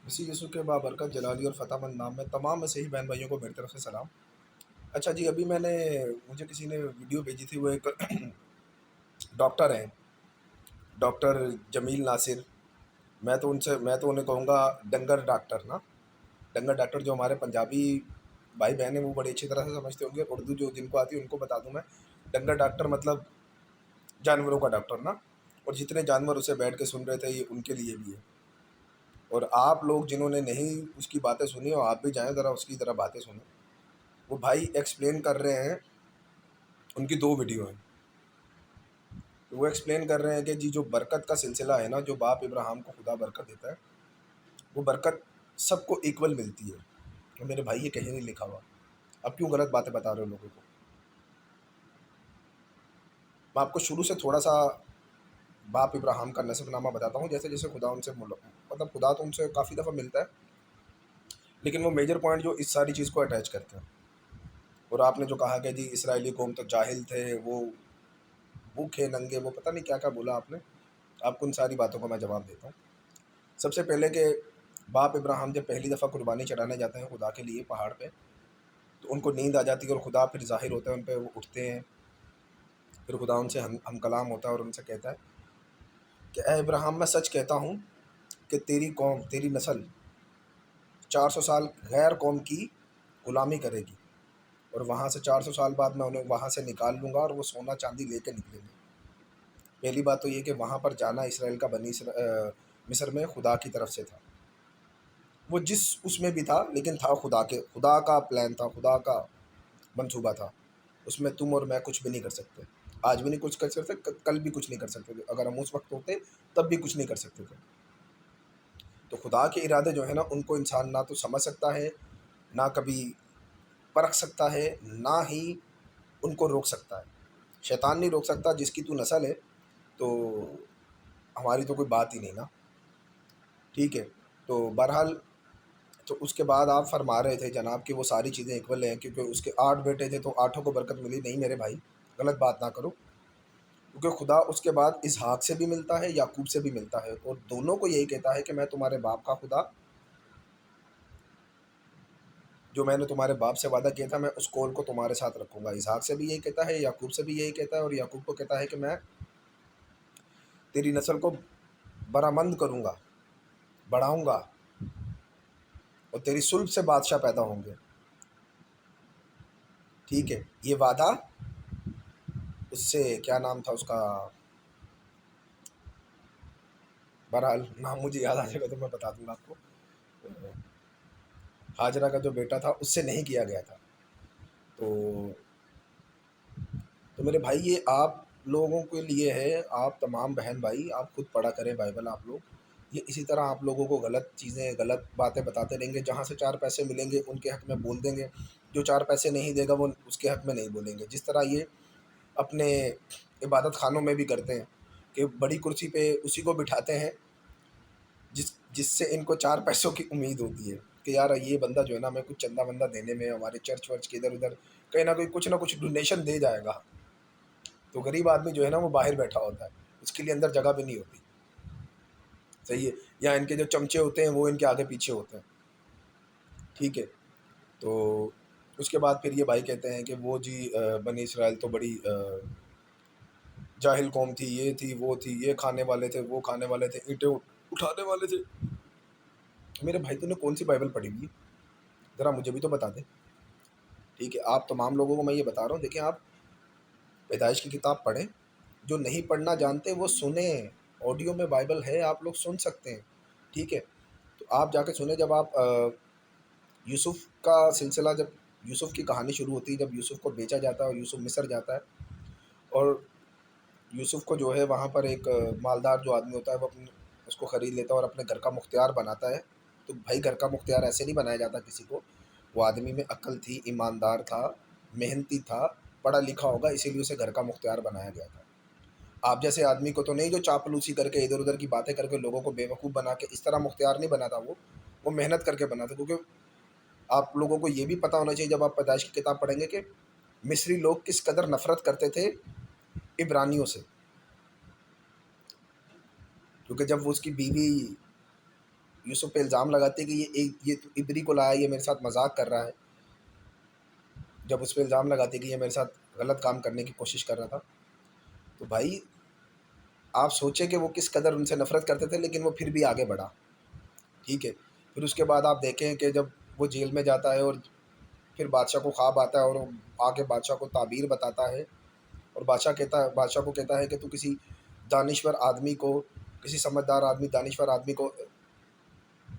इसी यीशु के बाबरकत जलाली और फ़तेहमंद नाम में तमाम मसीही बहन भाइयों को मेरी तरफ से सलाम। अच्छा जी, अभी मुझे किसी ने वीडियो भेजी थी, वो एक डॉक्टर हैं, डॉक्टर जमील नासिर। मैं तो उन्हें कहूँगा डंगर डॉक्टर ना। डंगर डॉक्टर जो हमारे पंजाबी भाई बहन हैं वो बड़ी अच्छी तरह से समझते होंगे। उर्दू जो जिनको आती है उनको बता दूँ मैं। डंगर डॉक्टर मतलब जानवरों का डॉक्टर ना। और जितने जानवर उसे बैठ के सुन रहे थे, ये उनके लिए भी है। और आप लोग जिन्होंने नहीं उसकी बातें सुनी, और आप भी जाएँ ज़रा उसकी तरह बातें सुनें। वो भाई एक्सप्लेन कर रहे हैं, उनकी 2 वीडियो हैं। तो वो एक्सप्लेन कर रहे हैं कि जी जो बरकत का सिलसिला है ना, जो बाप इब्राहिम को खुदा बरकत देता है, वो बरकत सबको इक्वल मिलती है। तो मेरे भाई ये कहीं नहीं लिखा हुआ। अब क्यों गलत बातें बता रहे हो लोगों को? मैं आपको शुरू से थोड़ा-सा बाप इब्राहिम का नस्बनामा बताता हूँ, जैसे-जैसे खुदा उनसे मतलब खुदा तो उनसे काफ़ी दफ़ा मिलता है, लेकिन वो मेजर पॉइंट जो इस सारी चीज़ को अटैच करते हैं। और आपने जो कहा कि जी इस्राएली कौम तो जाहिल थे, वो भूखे, नंगे, वो पता नहीं क्या-क्या बोला आपने। आपको उन सारी बातों का मैं जवाब देता हूँ। सबसे पहले कि बाप इब्राहिम जब पहली दफ़ा कुर्बानी चढ़ाने जाते हैं खुदा के लिए पहाड़ पे, तो उनको नींद आ जाती है और खुदा फिर ज़ाहिर होता है उन पे, वो उठते हैं। फिर खुदा उनसे हम कलाम होता है और उनसे कहता है कि ए इब्राहिम, मैं सच कहता हूँ कि तेरी कौम, तेरी नस्ल 400 साल गैर कौम की गुलामी करेगी, और वहाँ से 400 साल बाद मैं उन्हें वहाँ से निकाल लूँगा और वो सोना चांदी लेके निकलेंगे। पहली बात तो ये कि वहाँ पर जाना इसराइल का मिस्र में खुदा की तरफ से था। वो जिस उसमें भी था, लेकिन था खुदा का प्लान था, खुदा का मंसूबा था। उसमें तुम और मैं कुछ भी नहीं कर सकते। आज भी नहीं कुछ कर सकते, कल भी कुछ नहीं कर सकते थे। अगर हम उस वक्त होते तब भी कुछ नहीं कर सकते थे। तो खुदा के इरादे जो है ना, उनको इंसान ना तो समझ सकता है, ना कभी परख सकता है, ना ही उनको रोक सकता है। शैतान नहीं रोक सकता। जिसकी तू नस्ल है, तो हमारी तो कोई बात ही नहीं ना। ठीक है। तो बहरहाल, तो उसके बाद आप फरमा रहे थे जनाब कि वो सारी चीज़ें इक्वल हैं, क्योंकि उसके 8 बेटे थे तो आठों को बरकत मिली। नहीं मेरे भाई, गलत बात ना करो। क्योंकि खुदा उसके बाद इसहाक से भी मिलता है, याकूब से भी मिलता है, और दोनों को यही कहता है कि मैं तुम्हारे बाप का खुदा, जो मैंने तुम्हारे बाप से वादा किया था, मैं उस कौल को तुम्हारे साथ रखूंगा। इसहाक से भी यही कहता है, याकूब से भी यही कहता है, और याकूब को कहता है कि मैं तेरी नस्ल को बरामंद करूंगा, बढ़ाऊंगा, और तेरी सुल्ब से बादशाह पैदा होंगे। ठीक है। ये वादा उससे, क्या नाम था उसका, बहरहाल नाम मुझे याद आ जाएगा तो मैं बता दूंगा आपको। हाजरा का जो बेटा था उससे नहीं किया गया था। तो मेरे भाई, ये आप लोगों के लिए है। आप तमाम बहन भाई, आप खुद पढ़ा करें बाइबल आप लोग। ये इसी तरह आप लोगों को गलत चीज़ें, गलत बातें बताते रहेंगे। जहाँ से 4 पैसे मिलेंगे उनके हक़ में बोल देंगे, जो 4 पैसे नहीं देगा वो उसके हक़ में नहीं बोलेंगे। जिस तरह ये अपने इबादत खानों में भी करते हैं कि बड़ी कुर्सी पे उसी को बिठाते हैं जिससे इनको 4 पैसों की उम्मीद होती है कि यार ये बंदा जो है ना, हमें कुछ चंदा-वंदा देने में, हमारे चर्च वर्च के इधर-उधर कहीं न कहीं कुछ ना कुछ डोनेशन दे जाएगा। तो गरीब आदमी जो है ना, वो बाहर बैठा होता है, उसके लिए अंदर जगह भी नहीं होती। सही है। या इनके जो चमचे होते हैं वो इनके आगे पीछे होते हैं। ठीक है। तो उसके बाद फिर ये भाई कहते हैं कि वो जी बनी इसराइल तो बड़ी जाहिल कौम थी, ये थी, वो थी, ये खाने वाले थे, वो खाने वाले थे, ईंटें उठाने वाले थे। मेरे भाई, तूने कौन सी बाइबल पढ़ी हुई है? ज़रा मुझे भी तो बता दे। ठीक है। आप तमाम लोगों को मैं ये बता रहा हूँ, देखिए आप पैदाइश की किताब पढ़ें। जो नहीं पढ़ना जानते वो सुने। ऑडियो में बाइबल है, आप लोग सुन सकते हैं। ठीक है। तो आप जाके सुने। जब आप यूसुफ़ का सिलसिला, जब यूसुफ़ की कहानी शुरू होती है, जब यूसुफ़ को बेचा जाता है और यूसुफ़ मिस्र जाता है, और यूसुफ़ को जो है वहाँ पर एक मालदार जो आदमी होता है वो अपने उसको ख़रीद लेता है और अपने घर का मुख्तियार बनाता है। तो भाई, घर का मुख्तियार ऐसे नहीं बनाया जाता किसी को। वो आदमी में अक्ल थी, ईमानदार था, मेहनती था, पढ़ा लिखा होगा, इसीलिए उसे घर का मुख्तियार बनाया गया था। आप जैसे आदमी को तो नहीं, जो चापलूसी करके इधर-उधर की बातें करके लोगों को बेवकूफ़ बना के इस तरह मुख्तियार नहीं बना था वो। वो मेहनत करके बना था। क्योंकि आप लोगों को ये भी पता होना चाहिए, जब आप पैदाइश की किताब पढ़ेंगे, कि मिस्री लोग किस कदर नफ़रत करते थे इब्रानियों से। क्योंकि जब वो उसकी बीवी यूसुफ पे इल्ज़ाम लगाती है कि ये तो इब्री को लाया, ये मेरे साथ मजाक कर रहा है। जब उस पर इल्ज़ाम लगाती है कि ये मेरे साथ गलत काम करने की कोशिश कर रहा था, तो भाई आप सोचें कि वो किस कदर उनसे नफरत करते थे, लेकिन वो फिर भी आगे बढ़ा। ठीक है। फिर उसके बाद आप देखें कि जब वो जेल में जाता है और फिर बादशाह को ख्वाब आता है और वो आके बादशाह को ताबीर बताता है, और बादशाह को कहता है कि तू किसी दानिश्वर आदमी को, किसी समझदार आदमी, दानिश्वर आदमी को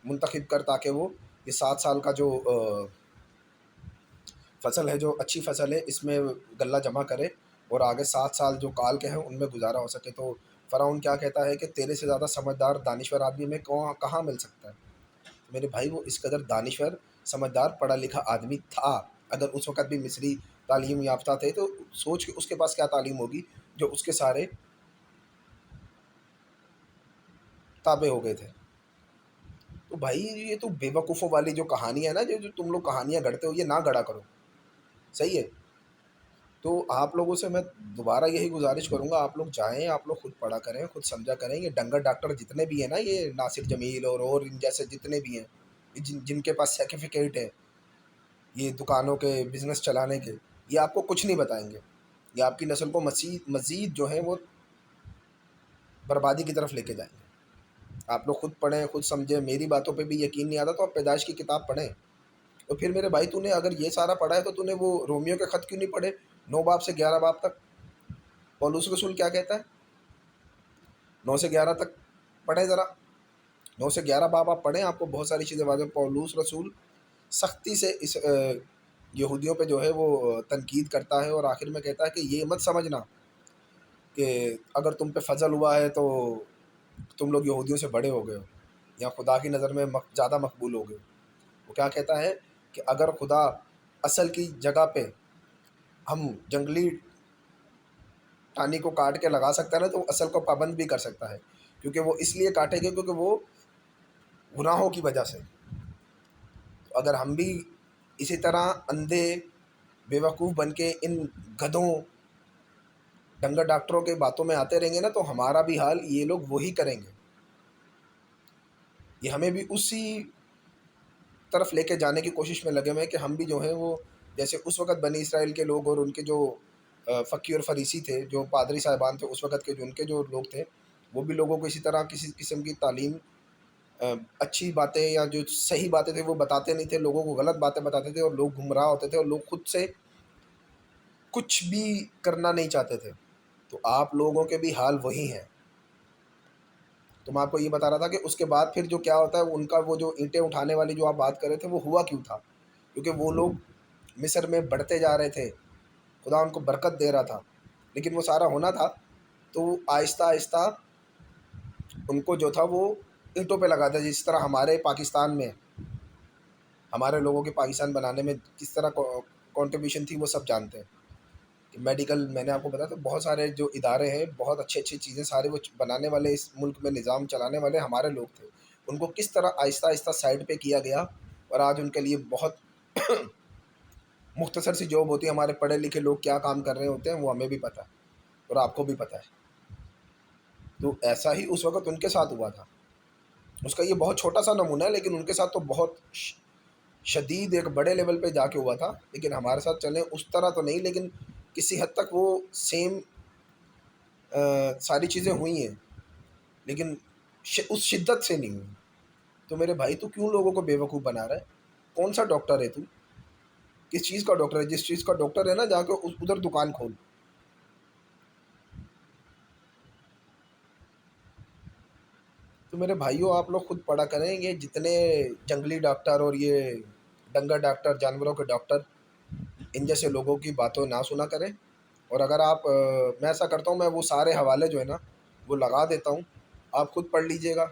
मुंतखब कर, ताकि वो ये 7 साल का जो फसल है, जो अच्छी फसल है, इसमें गल्ला जमा करे और आगे 7 साल जो काल के हैं उनमें गुजारा हो सके। तो फ़िरौन क्या कहता है कि तेरे से ज़्यादा समझदार दानिश्वर आदमी में कौन कहाँ मिल सकता है। तो मेरे भाई वो इस कदर दानिश्वर, समझदार, पढ़ा लिखा आदमी था। अगर उस वक़्त भी मिस्री तालीम याफ़्ता थे, तो सोच के उसके पास क्या तालीम होगी जो उसके सारे ताबे हो गए थे। तो भाई ये तो बेवकूफ़ों वाली जो कहानी है ना, जो तुम लोग कहानियाँ गढ़ते हो, ये ना गढ़ा करो। सही है? तो आप लोगों से मैं दोबारा यही गुज़ारिश करूँगा, आप लोग जाएँ, आप लोग खुद पढ़ा करें, खुद समझा करें। ये डंगर डॉक्टर जितने भी हैं ना, ये नासिर जमील और इन जैसे जितने भी हैं, जिनके पास सर्टिफ़िकेट है, ये दुकानों के, बिज़नेस चलाने के, ये आपको कुछ नहीं बताएँगे। ये आपकी नस्ल को मज़ीद जो है वो बर्बादी की तरफ लेके जाएँगे। आप लोग खुद पढ़ें, खुद समझें। मेरी बातों पे भी यकीन नहीं आता तो आप पैदाइश की किताब पढ़ें। और फिर मेरे भाई, तूने अगर ये सारा पढ़ा है तो तूने वो रोमियो के ख़त क्यों नहीं पढ़े, 9 बाब से 11 बाब तक? पौलुस रसूल क्या कहता है? 9 से 11 तक पढ़ें ज़रा। 9 से 11 बाब आप पढ़ें, आपको बहुत सारी चीज़ें वाज़ेह। पौलुस रसूल सख्ती से इस यहूदियों पे जो है वो तनकीद करता है और आखिर में कहता है कि ये मत समझना कि अगर तुम पे फजल हुआ है तो तुम लोग यहूदियों से बड़े हो गए हो या खुदा की नज़र में ज़्यादा मकबूल हो गए हो। वो क्या कहता है कि अगर खुदा असल की जगह पे हम जंगली टानी को काट के लगा सकता है ना, तो असल को पाबंद भी कर सकता है। क्योंकि वो इसलिए काटेंगे क्योंकि वो गुनाहों की वजह से। तो अगर हम भी इसी तरह अंधे, बेवकूफ़ बन के इन गधों, डंगर डॉक्टरों के बातों में आते रहेंगे ना, तो हमारा भी हाल ये लोग वही करेंगे। ये हमें भी उसी तरफ लेके जाने की कोशिश में लगे हुए हैं कि हम भी जो हैं वो, जैसे उस वक़्त बनी इसराइल के लोग और उनके जो फ़क़ी और फ़रीसी थे, जो पादरी साहिबान थे उस वक़्त के, जो उनके जो लोग थे, वो भी लोगों को इसी तरह किसी किस्म की तालीम, अच्छी बातें या जो सही बातें थे वो बताते नहीं थे, लोगों को गलत बातें बताते थे और लोग गुमराह होते थे और लोग खुद से कुछ भी करना नहीं चाहते थे। तो आप लोगों के भी हाल वही हैं। तो मैं आपको ये बता रहा था कि उसके बाद फिर जो क्या होता है, उनका वो जो ईंटें उठाने वाली जो आप बात कर रहे थे, वो हुआ क्यों था? क्योंकि वो लोग मिस्र में बढ़ते जा रहे थे, खुदा उनको बरकत दे रहा था, लेकिन वो सारा होना था तो आहिस्ता-आहिस्ता उनको जो था वो ईंटों पे लगा था। जिस तरह हमारे पाकिस्तान में, हमारे लोगों के पाकिस्तान बनाने में किस तरह कॉन्ट्रिब्यूशन थी, वो सब जानते हैं। कि मेडिकल, मैंने आपको बताया, तो बहुत सारे जो इदारे हैं, बहुत अच्छी-अच्छी चीज़ें सारे वो बनाने वाले, इस मुल्क में निज़ाम चलाने वाले हमारे लोग थे। उनको किस तरह आहिस्ता-आहिस्ता साइड पे किया गया और आज उनके लिए बहुत मुख्तसर सी जॉब होती है। हमारे पढ़े लिखे लोग क्या काम कर रहे होते हैं वो हमें भी पता है और आपको भी पता है। तो ऐसा ही उस वक़्त उनके साथ हुआ था। उसका ये बहुत छोटा-सा नमूना है, लेकिन उनके साथ तो बहुत शदीद एक बड़े लेवल पे जाके हुआ था। लेकिन हमारे साथ चलें उस तरह तो नहीं, लेकिन किसी हद तक वो सेम सारी चीज़ें हुई हैं, लेकिन उस शिद्दत से नहीं हुई। तो मेरे भाई, तू क्यों लोगों को बेवकूफ़ बना रहा है? कौन सा डॉक्टर है तू? किस चीज़ का डॉक्टर है? जिस चीज़ का डॉक्टर है ना, जाके उधर दुकान खोल। तो मेरे भाइयों, आप लोग खुद पढ़ा करें। ये जितने जंगली डॉक्टर और ये डंगर डॉक्टर, जानवरों के डॉक्टर, इन जैसे लोगों की बातों ना सुना करें। और अगर आप मैं ऐसा करता हूँ, मैं वो सारे हवाले जो है ना वो लगा देता हूँ, आप खुद पढ़ लीजिएगा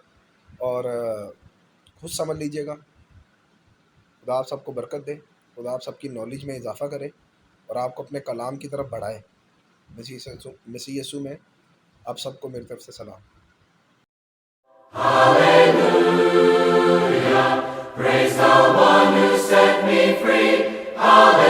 और खुद समझ लीजिएगा। खुदा आप सबको बरकत दे, खुदा आप सबकी नॉलेज में इजाफ़ा करे और आपको अपने कलाम की तरफ बढ़ाए। मसीह यीशु में आप सबको मेरी तरफ से सलाम। Hallelujah, praise the one who set me free. Hallelujah.